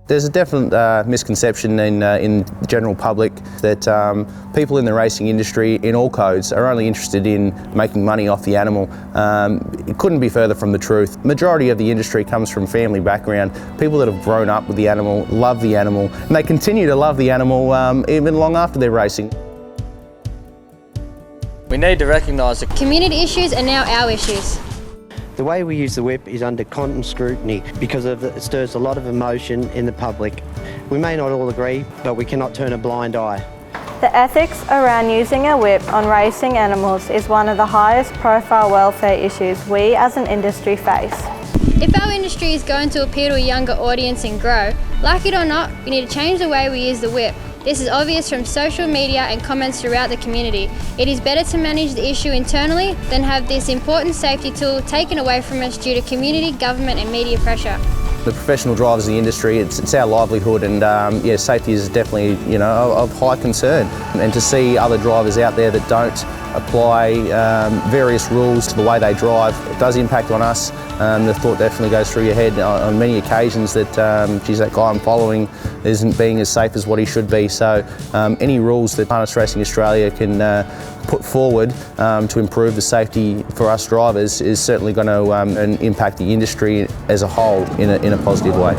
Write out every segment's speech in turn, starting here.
There's a definite misconception in the general public that people in the racing industry in all codes are only interested in making money off the animal. It couldn't be further from the truth. Majority of the industry comes from family background, people that have grown up with the animal, love the animal, and they continue to love the animal even long after they're racing. We need to recognise the community issues are now our issues. The way we use the whip is under constant scrutiny because it stirs a lot of emotion in the public. We may not all agree, but we cannot turn a blind eye. The ethics around using a whip on racing animals is one of the highest profile welfare issues we as an industry face. If our industry is going to appeal to a younger audience and grow, like it or not, we need to change the way we use the whip. This is obvious from social media and comments throughout the community. It is better to manage the issue internally than have this important safety tool taken away from us due to community, government and media pressure. The professional drivers in the industry, it's our livelihood, and yeah, safety is definitely of high concern. And to see other drivers out there that don't apply various rules to the way they drive, it does impact on us. The thought definitely goes through your head on many occasions that, geez, that guy I'm following isn't being as safe as what he should be. So any rules that Harness Racing Australia can put forward to improve the safety for us drivers is certainly going to impact the industry as a whole in a positive way.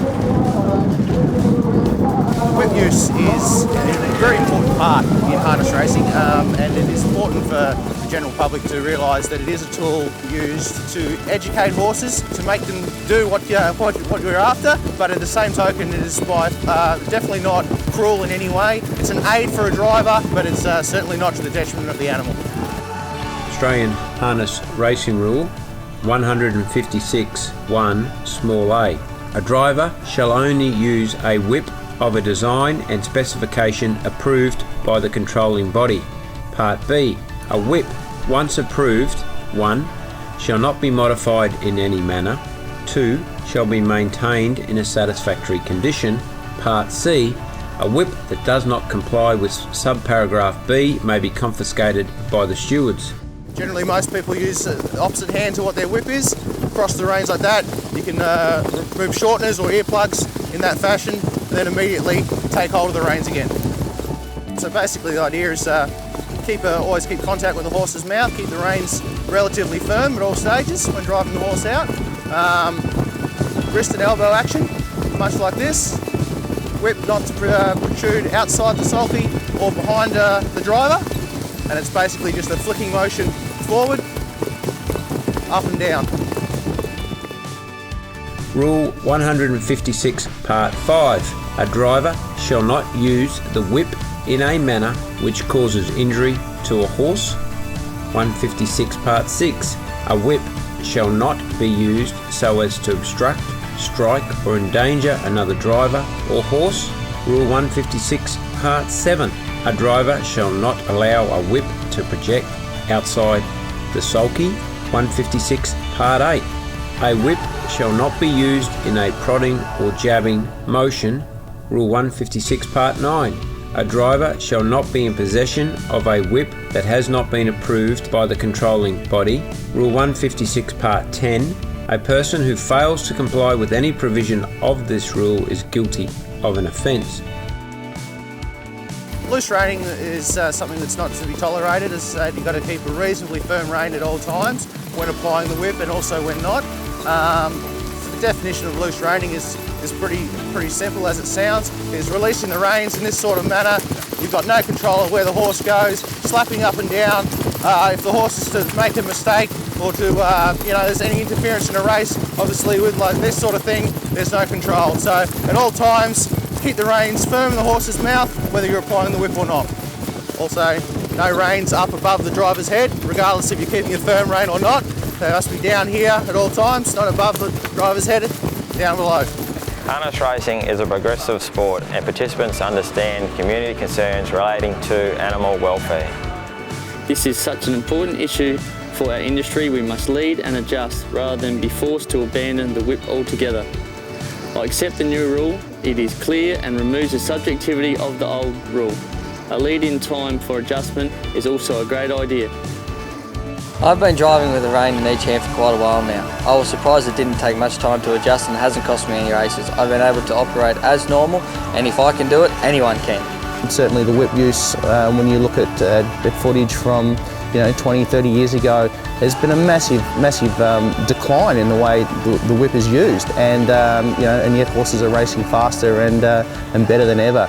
Whip use is a very important part in harness racing, and it is important for the general public to realise that it is a tool used to educate horses, to make them do what you're after, but at the same token it is definitely not cruel in any way. It's an aid for a driver, but it's certainly not to the detriment of the animal. Australian Harness Racing Rule 156(1) small a. A driver shall only use a whip of a design and specification approved by the controlling body. Part B. A whip, once approved, 1. Shall not be modified in any manner. 2. Shall be maintained in a satisfactory condition. Part C. A whip that does not comply with subparagraph B may be confiscated by the stewards. Generally most people use the opposite hand to what their whip is. Across the reins like that, you can remove shorteners or earplugs in that fashion, and then immediately take hold of the reins again. So basically the idea is always keep contact with the horse's mouth, keep the reins relatively firm at all stages when driving the horse out. Wrist and elbow action, much like this. Whip not to protrude outside the sulky or behind the driver, and it's basically just a flicking motion forward, up and down. Rule 156 Part 5. A driver shall not use the whip in a manner which causes injury to a horse. 156 Part 6. A whip shall not be used so as to obstruct, strike or endanger another driver or horse. Rule 156 Part 7. A driver shall not allow a whip to project outside the sulky. 156 Part 8. A whip shall not be used in a prodding or jabbing motion. Rule 156 Part 9. A driver shall not be in possession of a whip that has not been approved by the controlling body. Rule 156 Part 10. A person who fails to comply with any provision of this rule is guilty of an offence. Loose reining is something that's not to be tolerated. As I said, you've got to keep a reasonably firm rein at all times when applying the whip and also when not. The definition of loose reining is pretty simple as it sounds. It's releasing the reins in this sort of manner. You've got no control of where the horse goes, slapping up and down. If the horse is to make a mistake or to, there's any interference in a race, obviously with like this sort of thing, there's no control. So at all times, keep the reins firm in the horse's mouth, whether you're applying the whip or not. Also, no reins up above the driver's head, regardless if you're keeping a firm rein or not. They must be down here at all times, not above the driver's head, down below. Harness racing is a progressive sport and participants understand community concerns relating to animal welfare. This is such an important issue for our industry. We must lead and adjust rather than be forced to abandon the whip altogether. I accept the new rule. It is clear and removes the subjectivity of the old rule. A lead-in time for adjustment is also a great idea. I've been driving with a rein in each hand for quite a while now. I was surprised it didn't take much time to adjust and it hasn't cost me any races. I've been able to operate as normal, and if I can do it, anyone can. Certainly the whip use, when you look at footage from 20, 30 years ago, there's been a massive decline in the way the whip is used, and and yet horses are racing faster and better than ever.